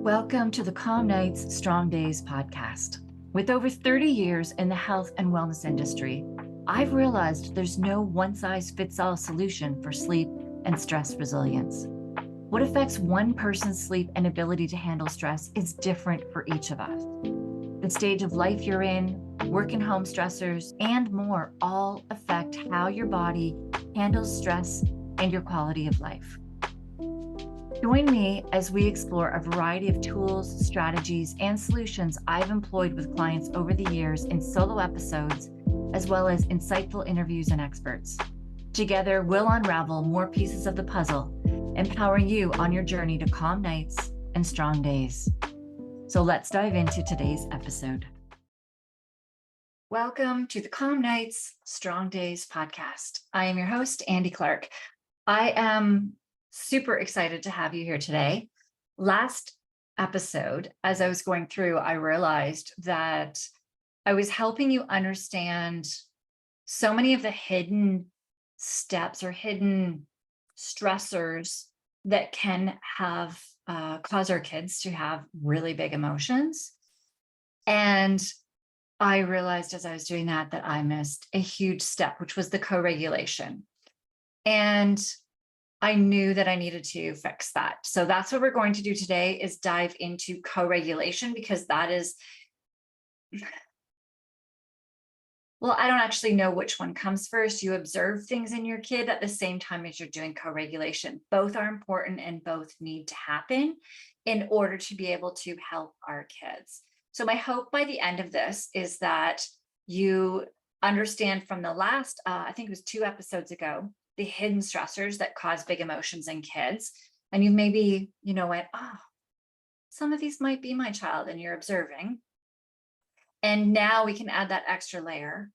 Welcome to the Calm Nights, Strong Days podcast. With over 30 years in the health and wellness industry, I've realized there's no one-size-fits-all solution for sleep and stress resilience. What affects one person's sleep and ability to handle stress is different for each of us. The stage of life you're in, work and home stressors, and more all affect how your body handles stress and your quality of life. Join me as we explore a variety of tools, strategies, and solutions I've employed with clients over the years in solo episodes, as well as insightful interviews and experts. Together, we'll unravel more pieces of the puzzle, empowering you on your journey to calm nights and strong days. So let's dive into today's episode. Welcome to the Calm Nights, Strong Days podcast. I am your host, Andy Clark. I am super excited to have you here today. Last episode, as I was going through, I realized that I was helping you understand so many of the hidden steps or hidden stressors that can have cause our kids to have really big emotions. And I realized as I was doing that I missed a huge step, which was the co-regulation. And I knew that I needed to fix that. So that's what we're going to do today, is dive into co-regulation, because that is, well, I don't actually know which one comes first. You observe things in your kid at the same time as you're doing co-regulation. Both are important and both need to happen in order to be able to help our kids. So my hope by the end of this is that you understand from the last, I think it was 2 episodes ago, the hidden stressors that cause big emotions in kids. And you maybe, went, oh, some of these might be my child, and you're observing. And now we can add that extra layer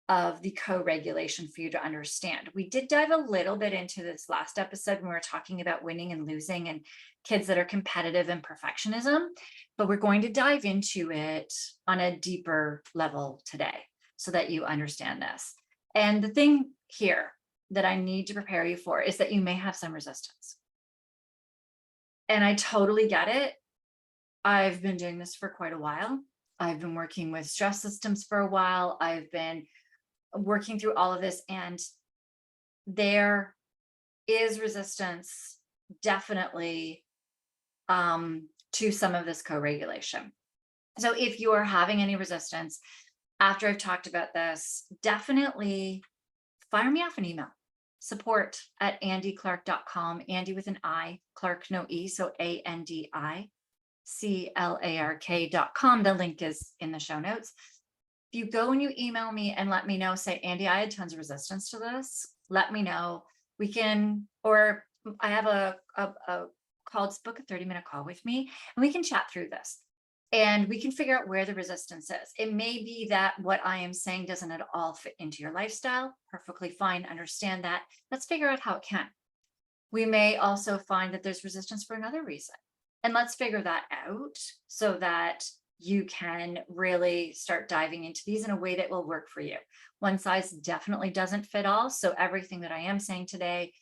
of the co-regulation for you to understand. We did dive a little bit into this last episode when we were talking about winning and losing and kids that are competitive and perfectionism, but we're going to dive into it on a deeper level today so that you understand this. And the thing here that I need to prepare you for is that you may have some resistance. And I totally get it. I've been doing this for quite a while. I've been working with stress systems for a while. I've been working through all of this, and there is resistance definitely to some of this co-regulation. So if you are having any resistance after I've talked about this, definitely fire me off an email. support@andyclark.com, Andy with an I, Clark no E, so ANDICLARK.com. The link is in the show notes. If you go and you email me and let me know, say, Andy, I had tons of resistance to this, let me know. We can, or I have a call, book a 30-minute call with me, and we can chat through this. And we can figure out where the resistance is. It may be that what I am saying doesn't at all fit into your lifestyle. Perfectly fine, understand that. Let's figure out how it can. We may also find that there's resistance for another reason. And let's figure that out so that you can really start diving into these in a way that will work for you. One size definitely doesn't fit all. So everything that I am saying today,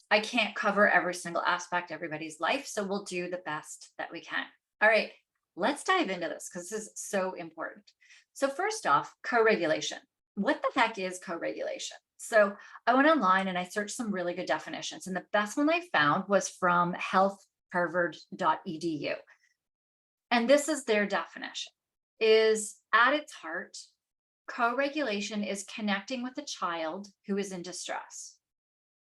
I can't cover every single aspect of everybody's life. So we'll do the best that we can. All right. Let's dive into this because this is so important. So first off, co-regulation. What the heck is co-regulation? So I went online and I searched some really good definitions, and the best one I found was from healthharvard.edu. And this is their definition: is at its heart, co-regulation is connecting with a child who is in distress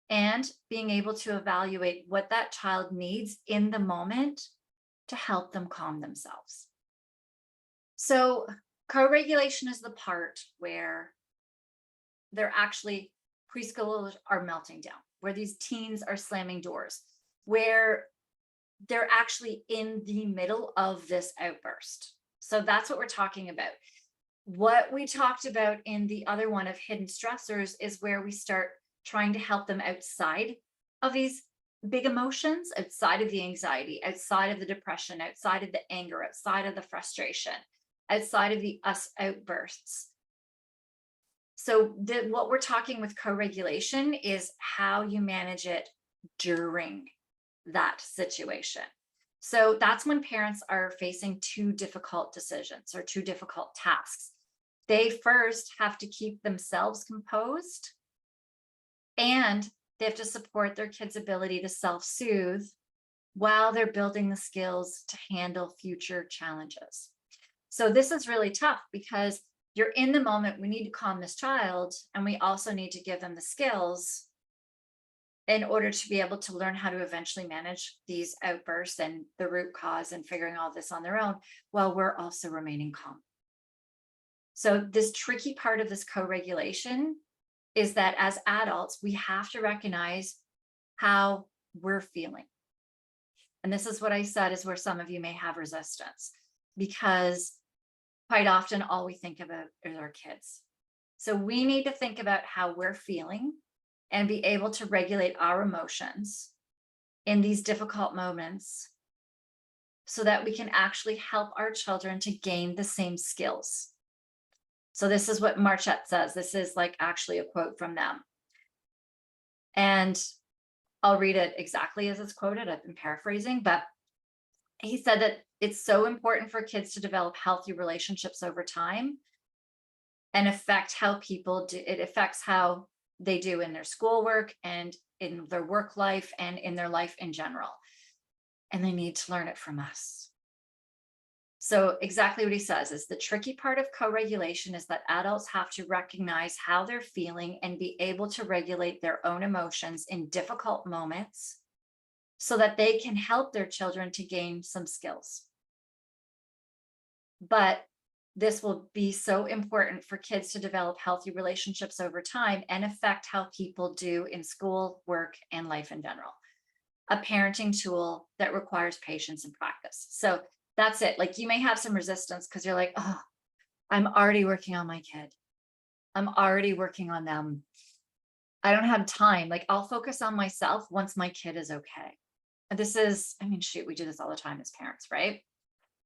and being able to evaluate what that child needs in the moment to help them calm themselves. So co-regulation is the part where they're actually, preschoolers are melting down, where these teens are slamming doors, where they're actually in the middle of this outburst. So that's what we're talking about. What we talked about in the other one of hidden stressors is where we start trying to help them outside of these big emotions, outside of the anxiety, outside of the depression, outside of the anger, outside of the frustration, outside of the us outbursts. So what we're talking with co-regulation is how you manage it during that situation. So that's when parents are facing two difficult decisions or two difficult tasks. They first have to keep themselves composed, and they have to support their kids' ability to self soothe while they're building the skills to handle future challenges. So this is really tough because you're in the moment. We need to calm this child, and we also need to give them the skills in order to be able to learn how to eventually manage these outbursts and the root cause and figuring all this on their own while we're also remaining calm. So this tricky part of this co-regulation is that as adults, we have to recognize how we're feeling. And this is what I said is where some of you may have resistance, because quite often all we think about is our kids. So we need to think about how we're feeling and be able to regulate our emotions in these difficult moments so that we can actually help our children to gain the same skills. So this is what Marchette says. This is like actually a quote from them. And I'll read it exactly as it's quoted. I've been paraphrasing, but he said that it's so important for kids to develop healthy relationships over time and affect how people do. It affects how they do in their schoolwork and in their work life and in their life in general. And they need to learn it from us. So exactly what he says is the tricky part of co-regulation is that adults have to recognize how they're feeling and be able to regulate their own emotions in difficult moments so that they can help their children to gain some skills. But this will be so important for kids to develop healthy relationships over time and affect how people do in school, work, and life in general. A parenting tool that requires patience and practice. So that's it. Like you may have some resistance because you're like, oh, I'm already working on my kid. I'm already working on them. I don't have time. Like I'll focus on myself once my kid is okay. And this is, I mean, shoot, we do this all the time as parents, right?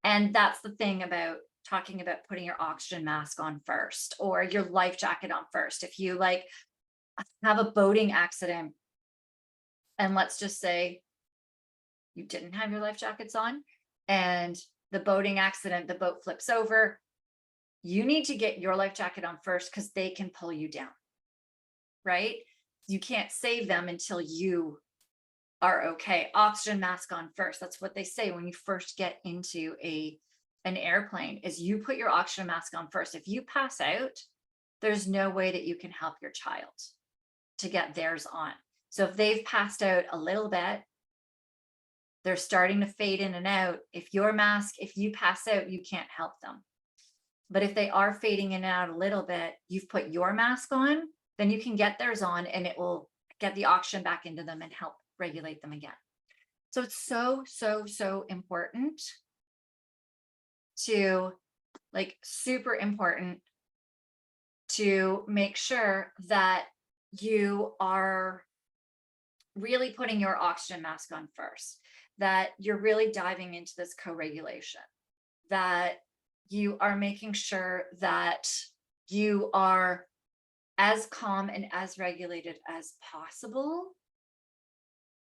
And that's the thing about talking about putting your oxygen mask on first or your life jacket on first. If you like have a boating accident, and let's just say you didn't have your life jackets on and the boating accident, the boat flips over, you need to get your life jacket on first because they can pull you down, right? You can't save them until you are okay. Oxygen mask on first. That's what they say when you first get into an airplane is you put your oxygen mask on first. If you pass out, there's no way that you can help your child to get theirs on. So if they've passed out a little bit, they're starting to fade in and out. If you pass out, you can't help them. But if they are fading in and out a little bit, you've put your mask on, then you can get theirs on and it will get the oxygen back into them and help regulate them again. So it's so, so, so important to super important to make sure that you are really putting your oxygen mask on first, that you're really diving into this co-regulation, that you are making sure that you are as calm and as regulated as possible.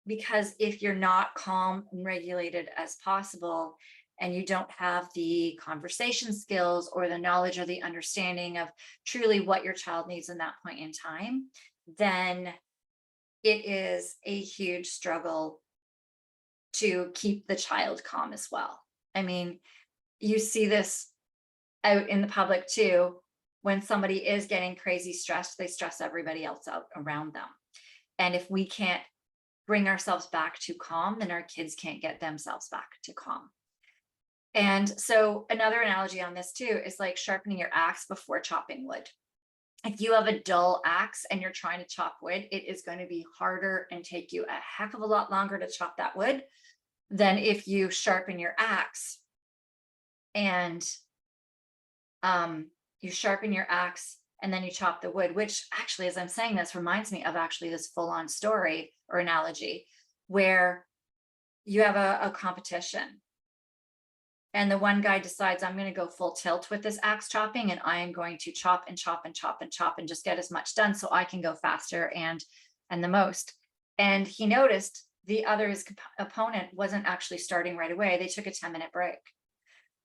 Because if you're not calm and regulated as possible, and you don't have the conversation skills or the knowledge or the understanding of truly what your child needs in that point in time, then it is a huge struggle to keep the child calm as well. I mean, you see this out in the public too. When somebody is getting crazy stressed, they stress everybody else out around them. And if we can't bring ourselves back to calm, then our kids can't get themselves back to calm. And so another analogy on this too is like sharpening your axe before chopping wood. If you have a dull axe and you're trying to chop wood, it is going to be harder and take you a heck of a lot longer to chop that wood than if you sharpen your axe and you sharpen your axe and then you chop the wood, which actually, as I'm saying this, reminds me of actually this full-on story or analogy where you have a competition and the one guy decides, I'm going to go full tilt with this axe chopping and I am going to chop and chop and chop and chop and just get as much done so I can go faster and the most. And he noticed the other, his opponent, wasn't actually starting right away. They took a 10-minute break.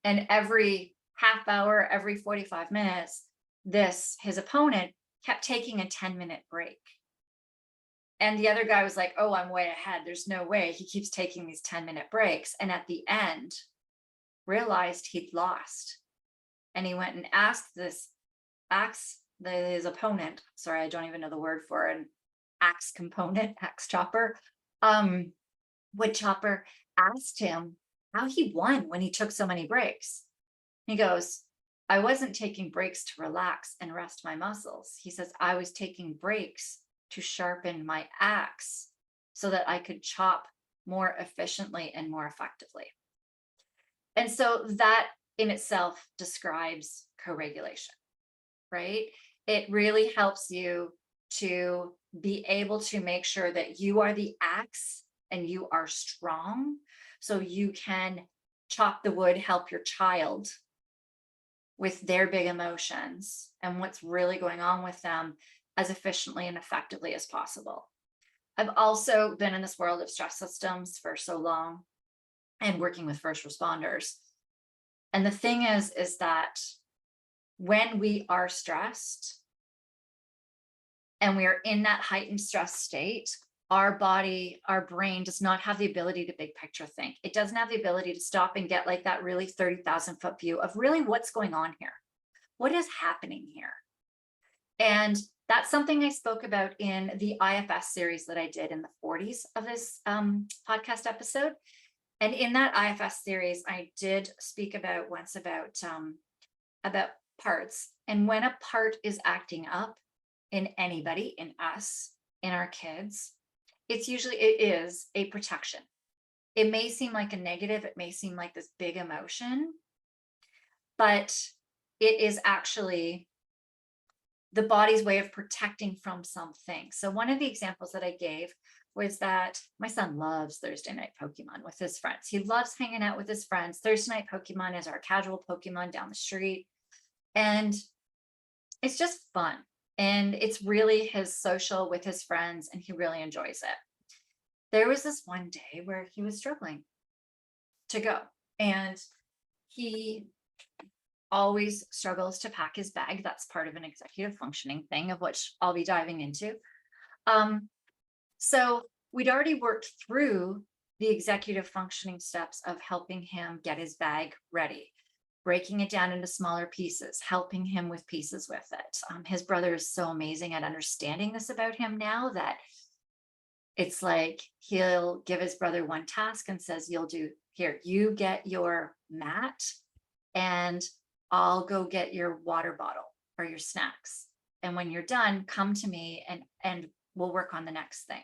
And every half hour, every 45 minutes, his opponent kept taking a 10-minute break. And the other guy was like, oh, I'm way ahead. There's no way. He keeps taking these 10-minute breaks. And at the end, realized he'd lost. And he went and asked his opponent, sorry, I don't even know the word for an axe component, axe chopper, wood chopper, asked him how he won when he took so many breaks. He goes, I wasn't taking breaks to relax and rest my muscles. He says, I was taking breaks to sharpen my axe so that I could chop more efficiently and more effectively. And so that in itself describes co-regulation, right? It really helps you to be able to make sure that you are the axe and you are strong, so you can chop the wood, help your child with their big emotions and what's really going on with them as efficiently and effectively as possible. I've also been in this world of stress systems for so long and working with first responders. And the thing is that when we are stressed and we are in that heightened stress state, our body, our brain does not have the ability to big picture think. It doesn't have the ability to stop and get like that really 30,000 foot view of really what's going on here. What is happening here? And that's something I spoke about in the IFS series that I did in the 40s of this podcast episode. And in that IFS series, I did speak about once about parts. And when a part is acting up in anybody, in us, in our kids, it is a protection. It may seem like a negative, it may seem like this big emotion, but it is actually the body's way of protecting from something. So one of the examples that I gave was that my son loves Thursday night Pokemon with his friends. He loves hanging out with his friends. Thursday night Pokemon is our casual Pokemon down the street. And it's just fun. And it's really his social with his friends, and he really enjoys it. There was this one day where he was struggling to go, and he always struggles to pack his bag. That's part of an executive functioning thing, of which I'll be diving into. So we'd already worked through the executive functioning steps of helping him get his bag ready, breaking it down into smaller pieces, helping him with pieces with it. His brother is so amazing at understanding this about him now that it's like he'll give his brother one task and says, you'll do here, you get your mat and I'll go get your water bottle or your snacks. And when you're done, come to me and we'll work on the next thing.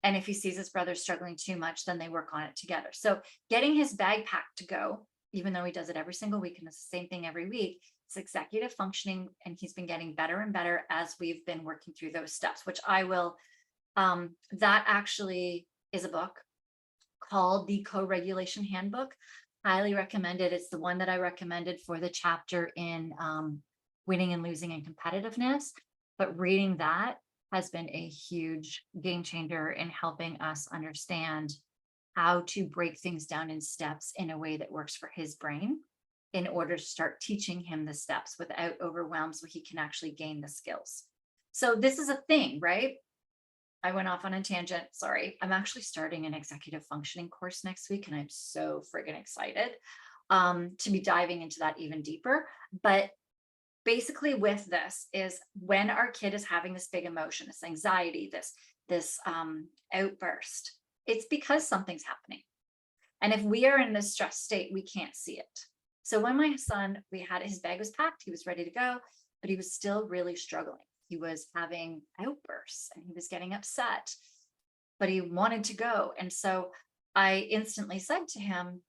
And if he sees his brother struggling too much, then they work on it together. So getting his bag packed to go, even though he does it every single week and it's the same thing every week, it's executive functioning. And he's been getting better and better as we've been working through those steps, which I will, that actually is a book called the Co-Regulation Handbook. Highly recommended. It's the one that I recommended for the chapter in winning and losing and competitiveness. But reading that has been a huge game changer in helping us understand how to break things down in steps in a way that works for his brain in order to start teaching him the steps without overwhelm so he can actually gain the skills. So this is a thing, right? I went off on a tangent. Sorry. I'm actually starting an executive functioning course next week, and I'm so friggin' excited to be diving into that even deeper. But basically with this is when our kid is having this big emotion, this anxiety, this outburst, it's because something's happening. And if we are in this stress state, we can't see it. So when my son, his bag was packed, he was ready to go, but he was still really struggling. He was having outbursts and he was getting upset, but he wanted to go. And so I instantly said to him,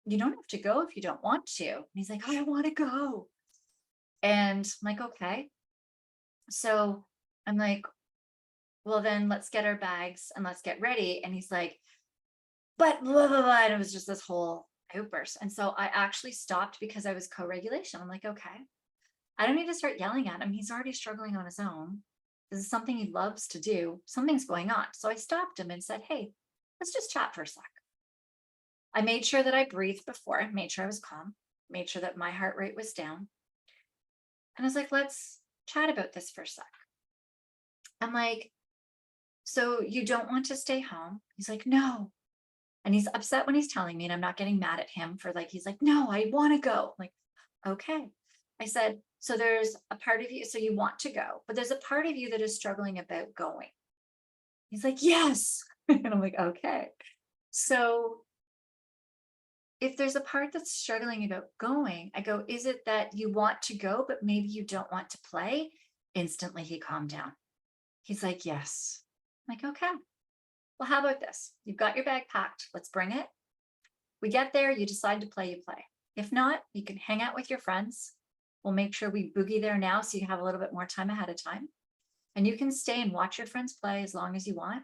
you don't have to go if you don't want to. And he's like, I want to go. And I'm like, okay. So I'm like, well, then let's get our bags and let's get ready. And he's like, but blah, blah, blah. And it was just this whole outburst. And so I actually stopped because I was co-regulation. I'm like, okay, I don't need to start yelling at him. He's already struggling on his own. This is something he loves to do. Something's going on. So I stopped him and said, hey, let's just chat for a sec. I made sure that I breathed before, I made sure I was calm, made sure that my heart rate was down. And I was like, let's chat about this for a sec. I'm like, so you don't want to stay home? He's like, no. And he's upset when he's telling me, and I'm not getting mad at him for like, he's like, no, I want to go. I'm like, okay. I said, so there's a part of you, so you want to go, but there's a part of you that is struggling about going. He's like, yes. And I'm like, okay. So if there's a part that's struggling about going, I go, is it that you want to go, but maybe you don't want to play? Instantly, he calmed down. He's like, yes. I'm like, okay. Well, how about this? You've got your bag packed. Let's bring it. We get there, you decide to play, you play. If not, you can hang out with your friends. We'll make sure we boogie there now so you have a little bit more time ahead of time. And you can stay and watch your friends play as long as you want.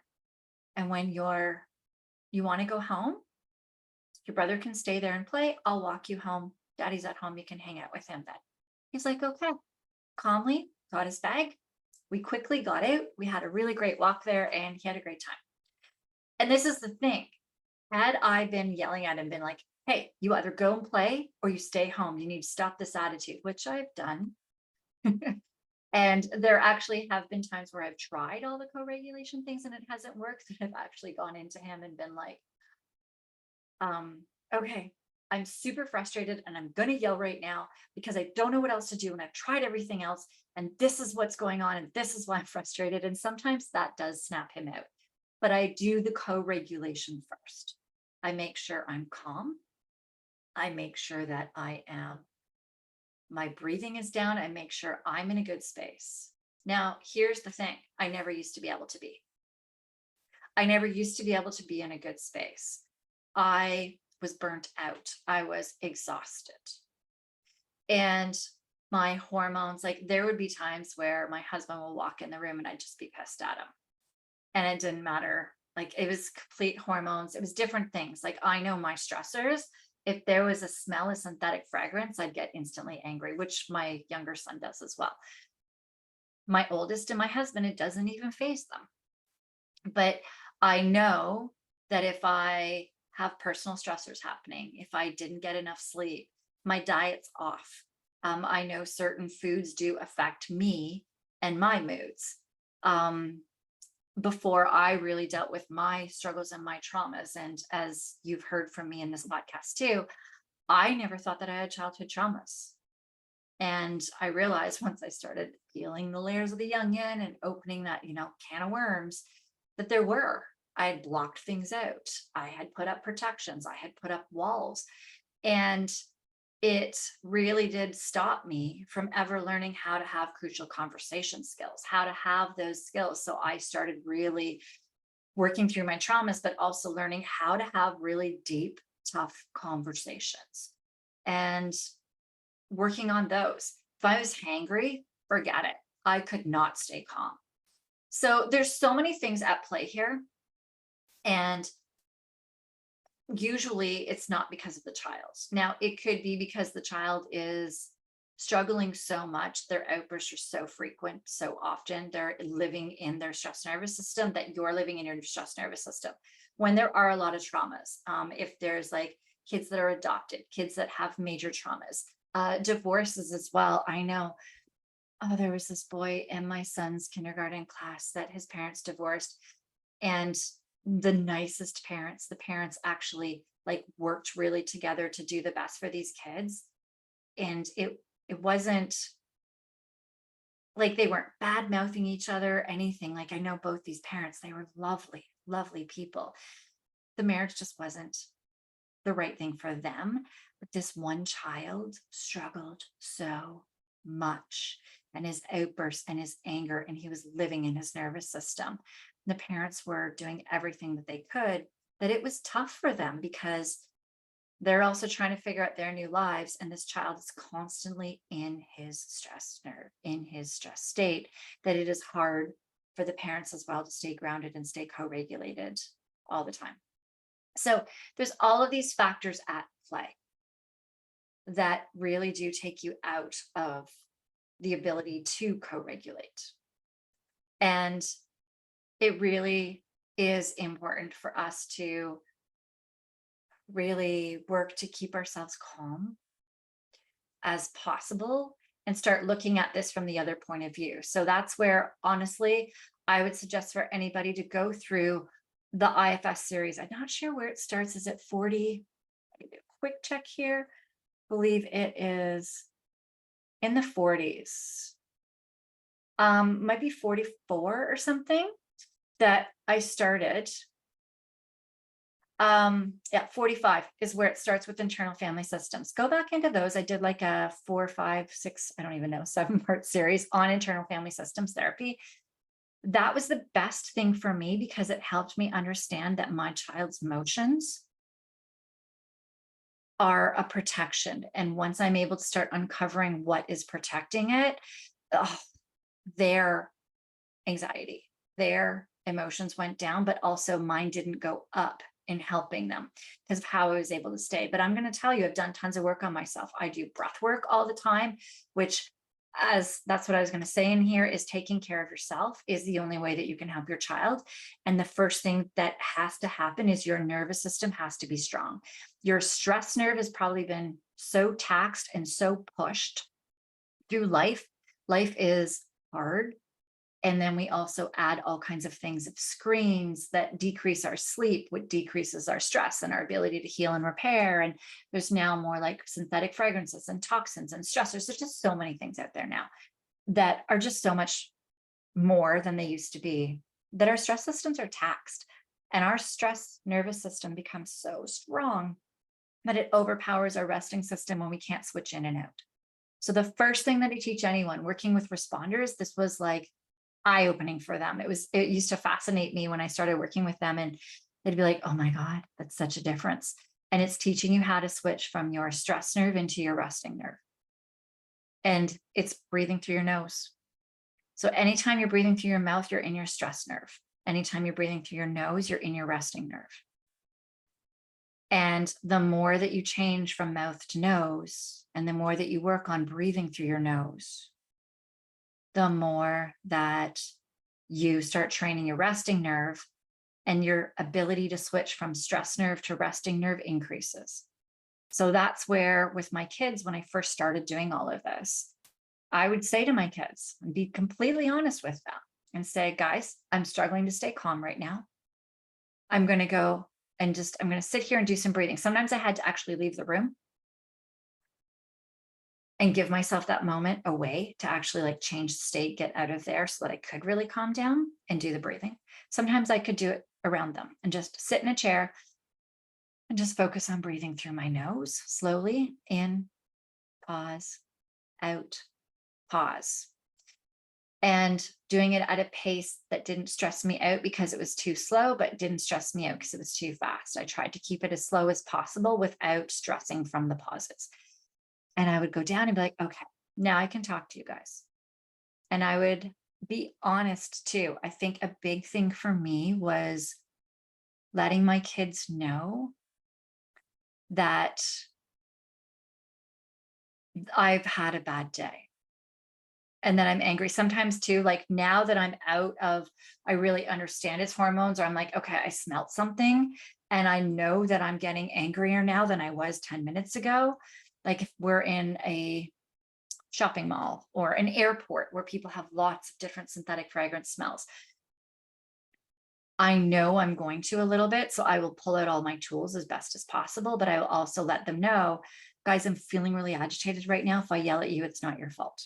And when you want to go home, your brother can stay there and play. I'll walk you home. Daddy's at home. You can hang out with him then. He's like, okay. Calmly got his bag. We quickly got out. We had a really great walk there and he had a great time. And this is the thing. Had I been yelling at him, been like, hey, you either go and play or you stay home. You need to stop this attitude, which I've done. And there actually have been times where I've tried all the co-regulation things and it hasn't worked. And I've actually gone into him and been like, okay, I'm super frustrated and I'm going to yell right now because I don't know what else to do. And I've tried everything else and this is what's going on. And this is why I'm frustrated. And sometimes that does snap him out, but I do the co-regulation first. I make sure I'm calm. I make sure that my breathing is down. I make sure I'm in a good space. Now, here's the thing. I never used to be able to be. I never used to be able to be in a good space. I was burnt out. I was exhausted. And my hormones, like there would be times where my husband will walk in the room and I'd just be pissed at him. And it didn't matter. Like it was complete hormones. It was different things. Like I know my stressors. If there was a smell of synthetic fragrance, I'd get instantly angry, which my younger son does as well. My oldest and my husband, it doesn't even faze them. But I know that if I have personal stressors happening, if I didn't get enough sleep, my diet's off. I know certain foods do affect me and my moods. Before I really dealt with my struggles and my traumas. And as you've heard from me in this podcast too, I never thought that I had childhood traumas. And I realized once I started peeling the layers of the onion and opening that, can of worms, that there were. I had blocked things out. I had put up protections. I had put up walls. And it really did stop me from ever learning how to have crucial conversation skills, how to have those skills. So I started really working through my traumas, but also learning how to have really deep, tough conversations and working on those. If I was hangry, forget it. I could not stay calm. So there's so many things at play here. And usually it's not because of the child. Now, it could be because the child is struggling so much, their outbursts are so frequent, so often, they're living in their stress nervous system that you're living in your stress nervous system. When there are a lot of traumas, if there's like kids that are adopted, kids that have major traumas, divorces as well. I know, there was this boy in my son's kindergarten class that his parents divorced, and the nicest parents, the parents actually like worked really together to do the best for these kids. And it wasn't like they weren't bad mouthing each other, anything. Like I know both these parents, they were lovely, lovely people. The marriage just wasn't the right thing for them. But this one child struggled so much, and his outbursts and his anger, and he was living in his nervous system. The parents were doing everything that they could, that it was tough for them because they're also trying to figure out their new lives. And this child is constantly in his stress nerve, in his stress state, that it is hard for the parents as well to stay grounded and stay co-regulated all the time. So there's all of these factors at play that really do take you out of the ability to co-regulate. And it really is important for us to really work to keep ourselves calm as possible and start looking at this from the other point of view. So that's where, honestly, I would suggest for anybody to go through the IFS series. I'm not sure where it starts. Is it 40? Quick check here. Believe it is in the 40s. Might be 44 or something that I started. Yeah, 45 is where it starts with internal family systems. Go back into those. I did like a 4, 5, 6, I don't even know, 7-part series on internal family systems therapy. That was the best thing for me because it helped me understand that my child's emotions are a protection. And once I'm able to start uncovering what is protecting it, their anxiety, their emotions went down, but also mine didn't go up in helping them because of how I was able to stay. But I'm going to tell you, I've done tons of work on myself. I do breath work all the time, which, as that's what I was going to say in here, is taking care of yourself is the only way that you can help your child. And the first thing that has to happen is your nervous system has to be strong. Your stress nerve has probably been so taxed and so pushed through life. Life is hard. And then we also add all kinds of things of screens that decrease our sleep, which decreases our stress and our ability to heal and repair. And there's now more like synthetic fragrances and toxins and stressors. There's just so many things out there now that are just so much more than they used to be, that our stress systems are taxed. And our stress nervous system becomes so strong that it overpowers our resting system when we can't switch in and out. So the first thing that I teach anyone working with responders, this was like eye-opening for them. It used to fascinate me when I started working with them, and they'd be like, oh my God, that's such a difference. And it's teaching you how to switch from your stress nerve into your resting nerve. And it's breathing through your nose. So anytime you're breathing through your mouth, you're in your stress nerve. Anytime you're breathing through your nose, you're in your resting nerve. And the more that you change from mouth to nose, and the more that you work on breathing through your nose, the more that you start training your resting nerve, and your ability to switch from stress nerve to resting nerve increases. So that's where, with my kids, when I first started doing all of this, I would say to my kids and be completely honest with them and say, guys, I'm struggling to stay calm right now. I'm going to go and I'm going to sit here and do some breathing. Sometimes I had to actually leave the room and give myself that moment away to actually like change the state, get out of there so that I could really calm down and do the breathing. Sometimes I could do it around them and just sit in a chair and just focus on breathing through my nose, slowly in, pause, out, pause. And doing it at a pace that didn't stress me out because it was too slow, but didn't stress me out because it was too fast. I tried to keep it as slow as possible without stressing from the pauses. And I would go down and be like, okay, now I can talk to you guys. And I would be honest too. I think a big thing for me was letting my kids know that I've had a bad day and that I'm angry sometimes too. Like now that I'm out of, I really understand its hormones, or I'm like, okay, I smelled something and I know that I'm getting angrier now than I was 10 minutes ago. Like if we're in a shopping mall or an airport where people have lots of different synthetic fragrance smells, I know I'm going to a little bit, so I will pull out all my tools as best as possible, but I will also let them know, guys, I'm feeling really agitated right now. If I yell at you, it's not your fault.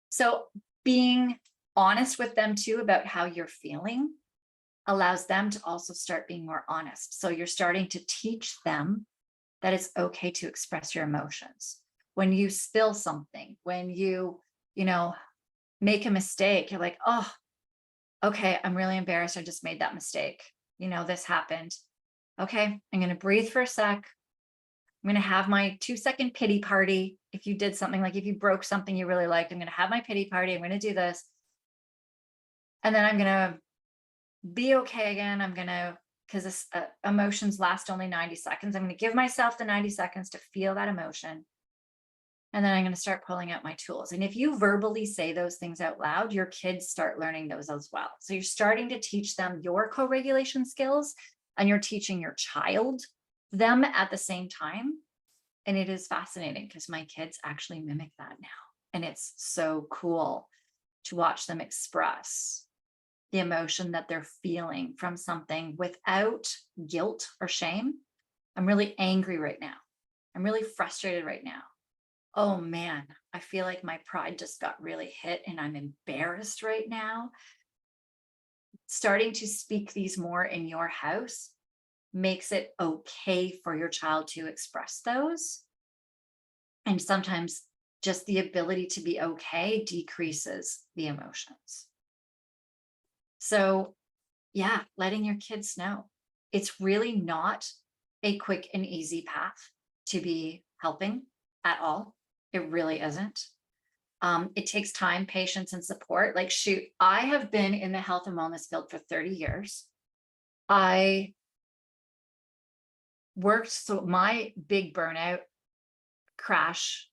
So being honest with them too about how you're feeling allows them to also start being more honest. So you're starting to teach them that it's okay to express your emotions. When you spill something, when you make a mistake, you're like, oh, okay, I'm really embarrassed. I just made that mistake. This happened. Okay, I'm going to breathe for a sec. I'm going to have my 2-second pity party. If you did something, like if you broke something you really liked, I'm going to have my pity party. I'm going to do this. And then I'm going to be okay again. Because emotions last only 90 seconds. I'm going to give myself the 90 seconds to feel that emotion. And then I'm going to start pulling out my tools. And if you verbally say those things out loud, your kids start learning those as well. So you're starting to teach them your co-regulation skills, and you're teaching your child them at the same time. And it is fascinating because my kids actually mimic that now. And it's so cool to watch them express the emotion that they're feeling from something without guilt or shame. I'm really angry right now. I'm really frustrated right now. Oh man, I feel like my pride just got really hit and I'm embarrassed right now. Starting to speak these more in your house makes it okay for your child to express those. And sometimes just the ability to be okay decreases the emotions. So, yeah, letting your kids know it's really not a quick and easy path to be helping at all. It really isn't. It takes time, patience, and support. Like, shoot, I have been in the health and wellness field for 30 years. I worked, so my big burnout crash,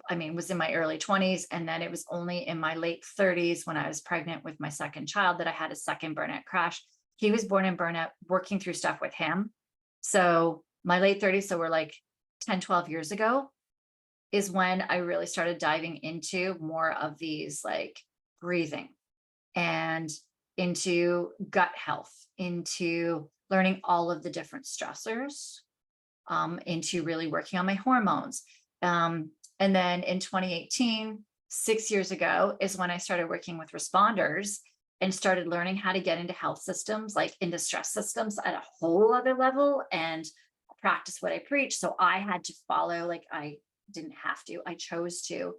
I mean, was in my early 20s. And then it was only in my late 30s when I was pregnant with my second child that I had a second burnout crash. He was born in burnout, working through stuff with him. So my late 30s, so we're like 10, 12 years ago, is when I really started diving into more of these, like, breathing and into gut health, into learning all of the different stressors, into really working on my hormones. And then in 2018, 6 years ago, is when I started working with responders and started learning how to get into health systems, like into stress systems at a whole other level, and practice what I preach. So I had to follow, like, I didn't have to, I chose to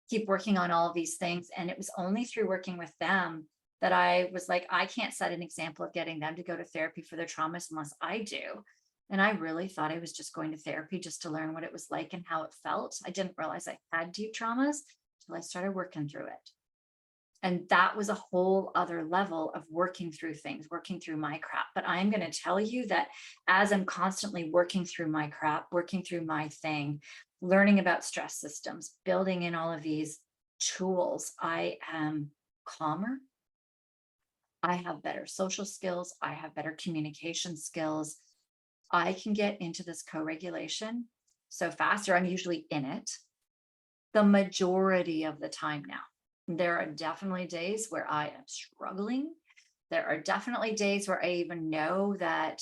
keep working on all of these things. And it was only through working with them that I was like, I can't set an example of getting them to go to therapy for their traumas unless I do. And I really thought I was just going to therapy just to learn what it was like and how it felt. I didn't realize I had deep traumas until I started working through it. And that was a whole other level of working through things, working through my crap. But I'm going to tell you that as I'm constantly working through my crap, working through my thing, learning about stress systems, building in all of these tools, I am calmer. I have better social skills. I have better communication skills. I can get into this co-regulation so faster. I'm usually in it the majority of the time now. There are definitely days where I am struggling. There are definitely days where I even know that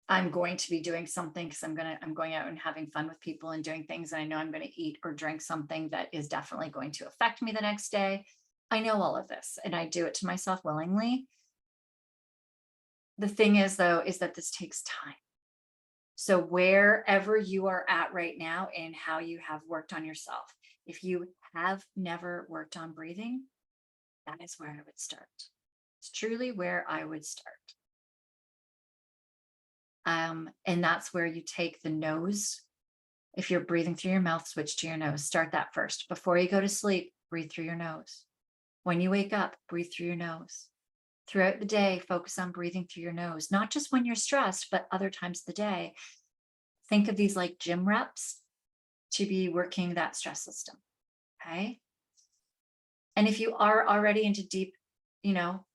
I'm going to be doing something because I'm going out and having fun with people and doing things. And I know I'm going to eat or drink something that is definitely going to affect me the next day. I know all of this and I do it to myself willingly. The thing is, though, is that this takes time. So wherever you are at right now and how you have worked on yourself, if you have never worked on breathing, that is where I would start. It's truly where I would start. And that's where you take the nose. If you're breathing through your mouth, switch to your nose. Start that first. Before you go to sleep, breathe through your nose. When you wake up, breathe through your nose. Throughout the day, focus on breathing through your nose, not just when you're stressed, but other times of the day. Think of these like gym reps to be working that stress system. Okay. And if you are already into deep,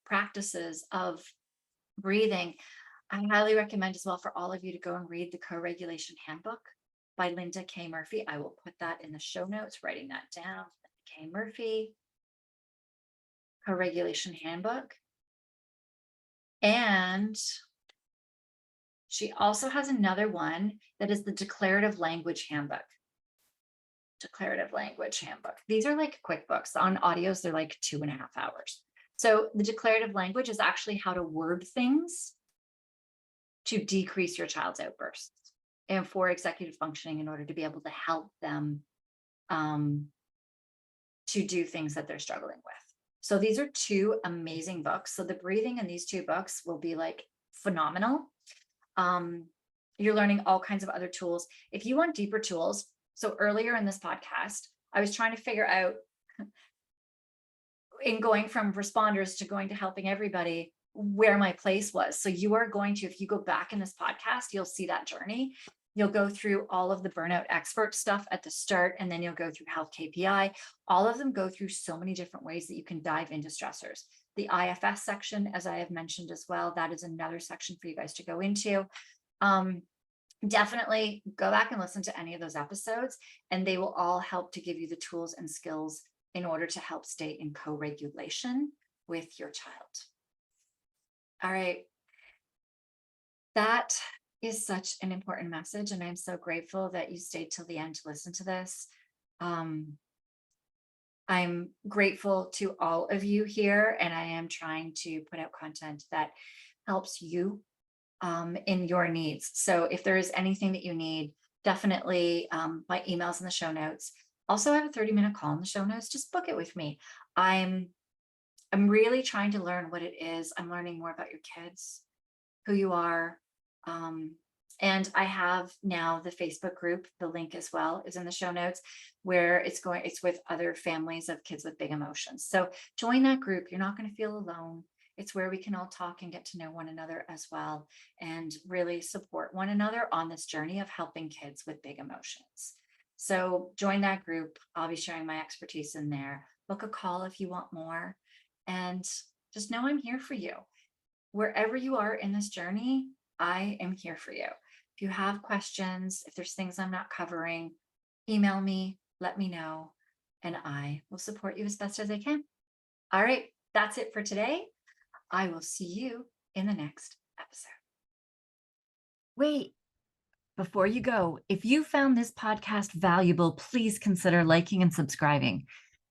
practices of breathing, I highly recommend as well for all of you to go and read the Co-Regulation Handbook by Linda K. Murphy. I will put that in the show notes, writing that down. K. Murphy, Co-Regulation Handbook. And she also has another one that is the Declarative Language Handbook. Declarative Language Handbook. These are like quick books. On audios, they're like 2.5 hours. So the declarative language is actually how to word things to decrease your child's outbursts and for executive functioning in order to be able to help them to do things that they're struggling with. So these are two amazing books. So the breathing in these two books will be like phenomenal. You're learning all kinds of other tools. If you want deeper tools, so earlier in this podcast, I was trying to figure out, in going from responders to going to helping everybody, where my place was. So you are going to, if you go back in this podcast, you'll see that journey. You'll go through all of the burnout expert stuff at the start, and then you'll go through health KPI. All of them go through so many different ways that you can dive into stressors. The IFS section, as I have mentioned as well, that is another section for you guys to go into. Definitely go back and listen to any of those episodes, and they will all help to give you the tools and skills in order to help stay in co-regulation with your child. All right. That is such an important message, and I'm so grateful that you stayed till the end to listen to this. I'm grateful to all of you here, and I am trying to put out content that helps you in your needs. So if there is anything that you need, definitely my email's in the show notes. Also, I have a 30-minute call in the show notes. Just book it with me. I'm really trying to learn what it is. I'm learning more about your kids, who you are. And I have now the Facebook group, the link as well is in the show notes, where it's with other families of kids with big emotions. So join that group. You're not going to feel alone. It's where we can all talk and get to know one another as well, and really support one another on this journey of helping kids with big emotions. So join that group. I'll be sharing my expertise in there. Book a call if you want more, and just know I'm here for you. Wherever you are in this journey, I am here for you. If you have questions, if there's things I'm not covering, email me, let me know, and I will support you as best as I can. All right, that's it for today. I will see you in the next episode. Wait, before you go, if you found this podcast valuable, please consider liking and subscribing.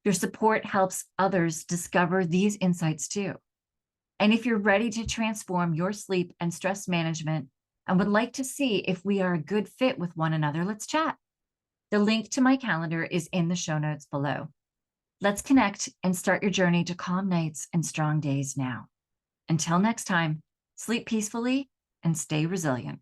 Your support helps others discover these insights too. And if you're ready to transform your sleep and stress management and would like to see if we are a good fit with one another, let's chat. The link to my calendar is in the show notes below. Let's connect and start your journey to calm nights and strong days now. Until next time, sleep peacefully and stay resilient.